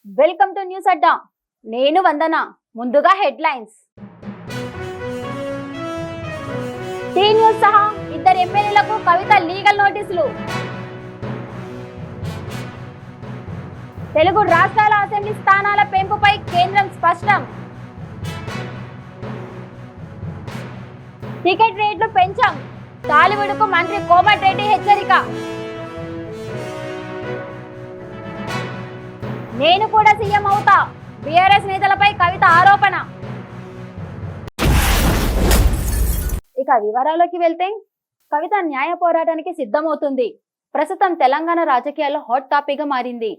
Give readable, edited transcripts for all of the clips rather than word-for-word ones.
Welcome to news అడ్డా. నేను వందన. ముందుగా headlines. Tea news సహా ఇద్దరు ఎమ్మెల్యేలకు కవిత లీగల్ నోటీసులు. తెలుగు రాష్ట్రాల అసెంబ్లీ స్థానాల పెంపుపై కేంద్రం స్పష్టం. టికెట్ రేట్లు పెంచాం, టాలీవుడ్కు మంత్రి కోమటిరెడ్డి హెచ్చరిక. నేను కూడా సీఎం అవుతా, బీఆర్ఎస్ నేతలపై కవిత ఆరోపణ. ఇక వివరాల్లోకి వెళ్తే, కవిత న్యాయ పోరాటానికి సిద్ధమవుతుంది. ప్రస్తుతం తెలంగాణ రాజకీయాల్లో హాట్ టాపిక్ గా మారింది.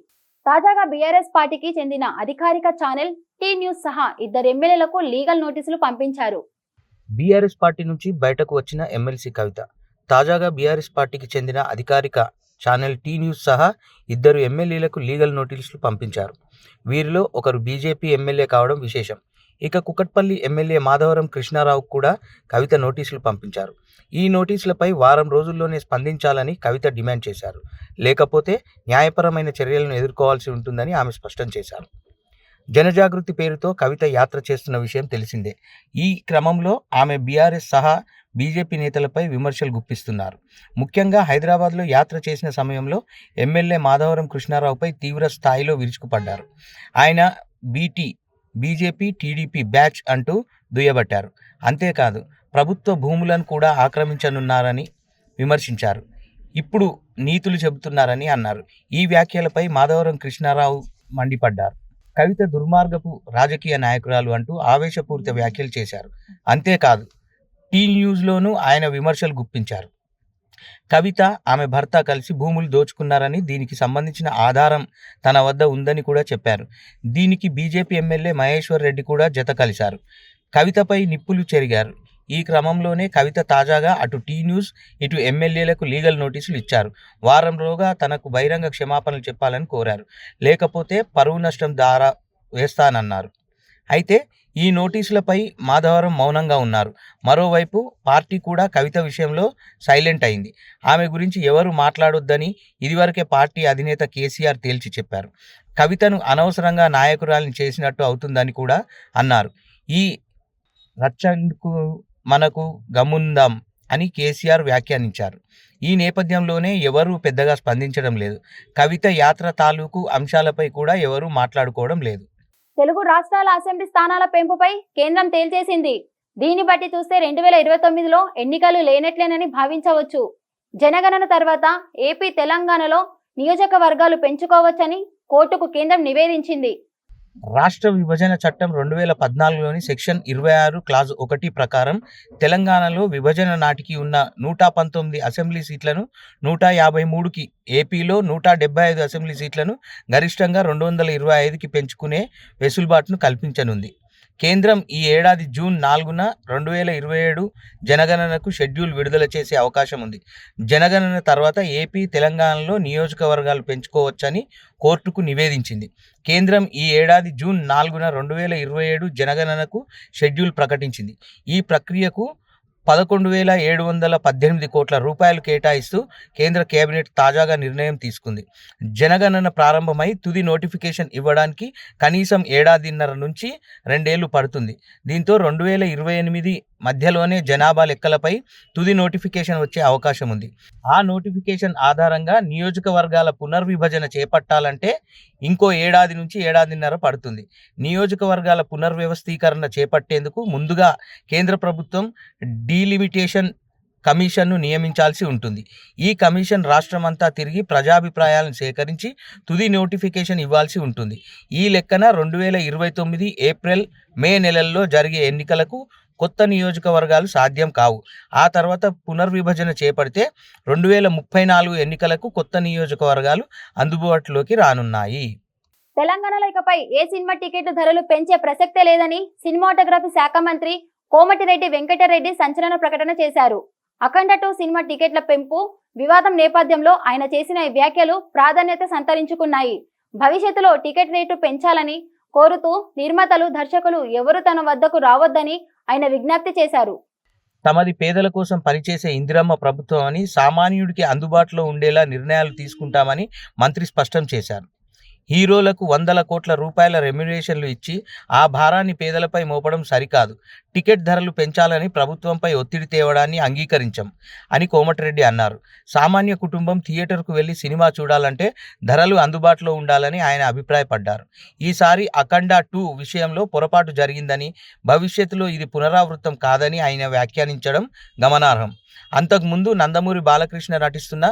తాజాగా బీఆర్ఎస్ పార్టీకి చెందిన అధికారిక ఛానల్ టీ న్యూస్ సహా ఇద్దరు ఎమ్మెల్యేలకు లీగల్ నోటీసులు పంపించారు. బీఆర్ఎస్ పార్టీ నుంచి బయటకు వచ్చిన ఎమ్మెల్సీ కవిత తాజాగా బీఆర్ఎస్ పార్టీకి చెందిన అధికారిక ఛానల్ టీ న్యూస్ సహా ఇద్దరు ఎమ్మెల్యేలకు లీగల్ నోటీసులు పంపించారు. వీరిలో ఒకరు బీజేపీ ఎమ్మెల్యే కావడం విశేషం. ఇక కుకట్పల్లి ఎమ్మెల్యే మాధవరం కృష్ణారావుకు కూడా కవిత నోటీసులు పంపించారు. ఈ నోటీసులపై వారం రోజుల్లోనే స్పందించాలని కవిత డిమాండ్ చేశారు. లేకపోతే న్యాయపరమైన చర్యలను ఎదుర్కోవాల్సి ఉంటుందని ఆమె స్పష్టం చేశారు. జనజాగృతి పేరుతో కవిత యాత్ర చేస్తున్న విషయం తెలిసిందే. ఈ క్రమంలో ఆమె బీఆర్ఎస్ సహా బీజేపీ నేతలపై విమర్శలు గుప్పిస్తున్నారు. ముఖ్యంగా హైదరాబాద్లో యాత్ర చేసిన సమయంలో ఎమ్మెల్యే మాధవరం కృష్ణారావుపై తీవ్ర స్థాయిలో విరుచుకుపడ్డారు. ఆయన బీజేపీ టీడీపీ బ్యాచ్ అంటూ దుయ్యబట్టారు. అంతేకాదు ప్రభుత్వ భూములను కూడా ఆక్రమించనున్నారని విమర్శించారు. ఇప్పుడు నీతులు చెబుతున్నారని అన్నారు. ఈ వ్యాఖ్యలపై మాధవరం కృష్ణారావు మండిపడ్డారు. కవిత దుర్మార్గపు రాజకీయ నాయకురాలు అంటూ ఆవేశపూరిత వ్యాఖ్యలు చేశారు. అంతేకాదు టీ న్యూస్లోనూ ఆయన విమర్శలు గుప్పించారు. కవిత ఆమె భర్త కలిసి భూములు దోచుకున్నారని, దీనికి సంబంధించిన ఆధారం తన వద్ద ఉందని కూడా చెప్పారు. దీనికి బీజేపీ ఎమ్మెల్యే మహేశ్వర్ రెడ్డి కూడా జత కలిశారు. కవితపై నిప్పులు చెరిగారు. ఈ క్రమంలోనే కవిత తాజాగా అటు టీ న్యూస్ ఇటు ఎమ్మెల్యేలకు లీగల్ నోటీసులు ఇచ్చారు. వారంలోగా తనకు బహిరంగ క్షమాపణలు చెప్పాలని కోరారు. లేకపోతే పరువు నష్టం దారా వేస్తానన్నారు. అయితే ఈ నోటీసులపై మాధవరం మౌనంగా ఉన్నారు. మరోవైపు పార్టీ కూడా కవిత విషయంలో సైలెంట్ అయింది. ఆమె గురించి ఎవరు మాట్లాడొద్దని ఇదివరకే పార్టీ అధినేత కేసీఆర్ తేల్చి చెప్పారు. కవితను అనవసరంగా నాయకురాలిని చేసినట్టు అవుతుందని కూడా అన్నారు. ఈ రచ్చకు మనకు గమ్ముందాం అని కేసీఆర్ వ్యాఖ్యానించారు. ఈ నేపథ్యంలోనే ఎవరూ పెద్దగా స్పందించడం లేదు. కవిత యాత్ర తాలూకు అంశాలపై కూడా ఎవరూ మాట్లాడుకోవడం లేదు. తెలుగు రాష్ట్రాల అసెంబ్లీ స్థానాల పెంపుపై కేంద్రం తేల్చేసింది. దీన్ని బట్టి చూస్తే 2029లో ఎన్నికలు లేనట్లేనని భావించవచ్చు. జనగణన తర్వాత ఏపీ తెలంగాణలో నియోజకవర్గాలు పెంచుకోవచ్చని కోర్టుకు కేంద్రం నివేదించింది. రాష్ట్ర విభజన చట్టం 2014లోని సెక్షన్ 26 క్లాజ్ 1 ప్రకారం తెలంగాణలో విభజన నాటికి ఉన్న 119 అసెంబ్లీ సీట్లను 153కి, ఏపీలో 175 అసెంబ్లీ సీట్లను గరిష్టంగా 225కి పెంచుకునే వెసులుబాటును కల్పించనుంది. కేంద్రం ఈ ఏడాది జూన్ 4న 2027 జనగణనకు షెడ్యూల్ విడుదల చేసే అవకాశం ఉంది. జనగణన తర్వాత ఏపీ తెలంగాణలో నియోజకవర్గాలు పెంచుకోవచ్చని కోర్టుకు నివేదించింది. కేంద్రం ఈ ఏడాది జూన్ 4న 2027 జనగణనకు షెడ్యూల్ ప్రకటించింది. ఈ ప్రక్రియకు 11,718 కోట్ల రూపాయలు కేటాయిస్తూ కేంద్ర కేబినెట్ తాజాగా నిర్ణయం తీసుకుంది. జనగణన ప్రారంభమై తుది నోటిఫికేషన్ ఇవ్వడానికి కనీసం ఏడాదిన్నర నుంచి 2 ఏళ్లు పడుతుంది. దీంతో 2028 మధ్యలోనే జనాభా లెక్కలపై తుది నోటిఫికేషన్ వచ్చే అవకాశం ఉంది. ఆ నోటిఫికేషన్ ఆధారంగా నియోజకవర్గాల పునర్విభజన చేపట్టాలంటే ఇంకో ఏడాది నుంచి ఏడాదిన్నర పడుతుంది. నియోజకవర్గాల పునర్వ్యవస్థీకరణ చేపట్టేందుకు ముందుగా కేంద్ర ప్రభుత్వం డీలిమిటేషన్ కమిషన్ను నియమించాల్సి ఉంటుంది. ఈ కమిషన్ రాష్ట్రమంతా తిరిగి ప్రజాభిప్రాయాలను సేకరించి తుది నోటిఫికేషన్ ఇవ్వాల్సి ఉంటుంది. ఈ లెక్కన 2029 ఏప్రిల్, మే నెలల్లో జరిగే ఎన్నికలకు కొత్త నియోజకవర్గాలు సాధ్యం కావు. ఆ తర్వాత పునర్విభజన చేపడితే 2034 ఎన్నికలకు కొత్త నియోజకవర్గాలు అందుబాటులోకి రానున్నాయి. తెలంగాణలో ఇకపై ఏ సినిమా టికెట్ల ధరలు పెంచే ప్రసక్తే లేదని సినిమాటోగ్రఫీ శాఖ మంత్రి కోమటిరెడ్డి వెంకటరెడ్డి సంచలన ప్రకటన చేశారు. అఖండ 2 సినిమా టికెట్ల పెంపు వివాదం నేపథ్యంలో ఆయన చేసిన ఈ వ్యాఖ్యలు ప్రాధాన్యత సంతరించుకున్నాయి. భవిష్యత్తులో టికెట్ రేటు పెంచాలని కోరుతూ నిర్మాతలు, దర్శకులు ఎవరు తన వద్దకు రావద్దని ఆయన విజ్ఞప్తి చేశారు. తమది పేదల కోసం పనిచేసే ఇందిరమ్మ ప్రభుత్వం అని, సామాన్యుడికి అందుబాటులో ఉండేలా నిర్ణయాలు తీసుకుంటామని మంత్రి స్పష్టం చేశారు. హీరోలకు వందల కోట్ల రూపాయల రెమ్యునరేషన్లు ఇచ్చి ఆ భారాన్ని పేదలపై మోపడం సరికాదు. టికెట్ ధరలు పెంచాలని ప్రభుత్వంపై ఒత్తిడి తేవడాన్ని అంగీకరించం అని కోమటిరెడ్డి అన్నారు. సామాన్య కుటుంబం థియేటర్కు వెళ్లి సినిమా చూడాలంటే ధరలు అందుబాటులో ఉండాలని ఆయన అభిప్రాయపడ్డారు. ఈసారి అఖండ 2 విషయంలో పొరపాటు జరిగిందని, భవిష్యత్తులో ఇది పునరావృతం కాదని ఆయన వ్యాఖ్యానించడం గమనార్హం. అంతకుముందు నందమూరి బాలకృష్ణ నటిస్తున్న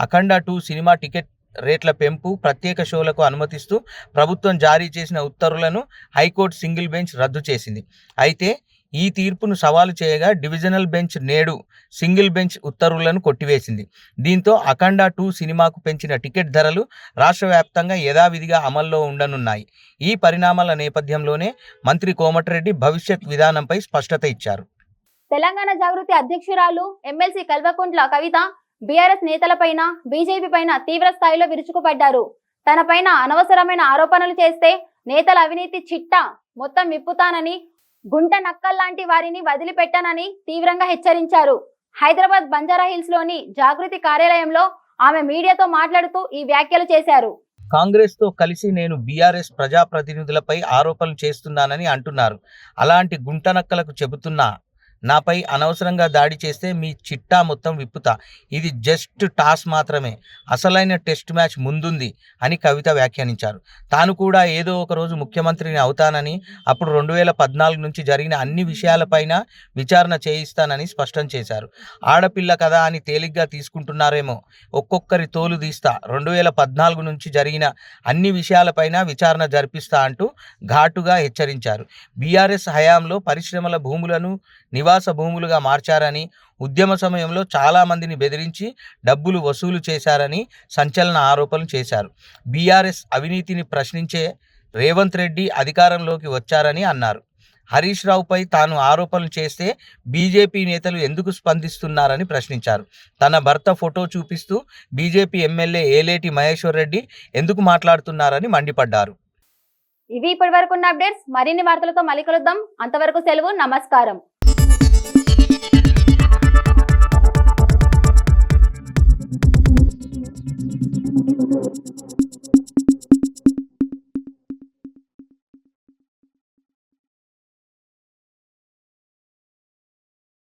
అఖండ 2 సినిమా టికెట్ రేట్ల పెంపు, ప్రత్యేక షోలకు అనుమతిస్తూ ప్రభుత్వం జారీ చేసిన ఉత్తర్వులను హైకోర్టు సింగిల్ బెంచ్ రద్దు చేసింది. అయితే ఈ తీర్పును సవాలు చేయగా డివిజనల్ బెంచ్ నేడు సింగిల్ బెంచ్ ఉత్తర్వులను కొట్టివేసింది. దీంతో అఖండ 2 సినిమాకు పెంచిన టికెట్ ధరలు రాష్ట్ర వ్యాప్తంగా యథావిధిగా అమల్లో ఉండనున్నాయి. ఈ పరిణామాల నేపథ్యంలోనే మంత్రి కోమటిరెడ్డి భవిష్యత్ విధానంపై స్పష్టత ఇచ్చారు. తెలంగాణ జాగృతి అధ్యక్షురాలు MLC Kalvakuntla Kavitha BRS నేతలపైన, BJP పైన తీవ్ర స్థాయిలో విరుచుకుపడ్డారు. తనపైన అనవసరమైన ఆరోపణలు చేస్తే నేతల అవినీతి చిట్టా మొత్తం విప్పుతానని, గుంట నక్కల్లాంటి వారిని వదిలిపెట్టానని తీవ్రంగా హెచ్చరించారు. హైదరాబాద్ బంజారాహిల్స్ లోని జాగృతి కార్యాలయంలో ఆమె మీడియాతో మాట్లాడుతూ ఈ వ్యాఖ్యలు చేశారు. కాంగ్రెస్తో కలిసి నేను బీఆర్ఎస్ ప్రజాప్రతినిధులపై ఆరోపణలు చేస్తున్నానని అంటున్నారు. అలాంటి గుంటనక్కలకు చెబుతున్నా, నాపై అనవసరంగా దాడి చేస్తే మీ చిట్టా మొత్తం విప్పుతా. ఇది జస్ట్ టాస్ మాత్రమే, అసలైన టెస్ట్ మ్యాచ్ ముందుంది అని కవిత వ్యాఖ్యానించారు. తాను కూడా ఏదో ఒక రోజు ముఖ్యమంత్రిని అవుతానని, అప్పుడు 2014 నుంచి జరిగిన అన్ని విషయాలపైన విచారణ చేయిస్తానని స్పష్టం చేశారు. ఆడపిల్ల కదా అని తేలిగ్గా తీసుకుంటున్నారేమో, ఒక్కొక్కరి తోలు తీస్తా, 2014 నుంచి జరిగిన అన్ని విషయాలపైన విచారణ జరిపిస్తా అంటూ ఘాటుగా హెచ్చరించారు. బీఆర్ఎస్ హయాంలో పరిశ్రమల భూములను నివాస భూములుగా మార్చారని, ఉద్యమ సమయంలో చాలా మందిని బెదిరించి డబ్బులు వసూలు చేశారని సంచలన ఆరోపణలు చేశారు. బీఆర్ఎస్ అవినీతిని ప్రశ్నించే రేవంత్ రెడ్డి అధికారంలోకి వచ్చారని అన్నారు. హరీష్ రావుపై తాను ఆరోపణలు చేస్తే బీజేపీ నేతలు ఎందుకు స్పందిస్తున్నారని ప్రశ్నించారు. తన భర్త ఫోటో చూపిస్తూ బీజేపీ ఎమ్మెల్యే ఏలేటి మహేశ్వర్ రెడ్డి ఎందుకు మాట్లాడుతున్నారని మండిపడ్డారు. ఇవి ఇప్పటి వరకు ఉన్న అప్డేట్స్. మరిన్ని వార్తలతో మళ్ళీ కలుద్దాం. అంతవరకు సెలవు. నమస్కారం.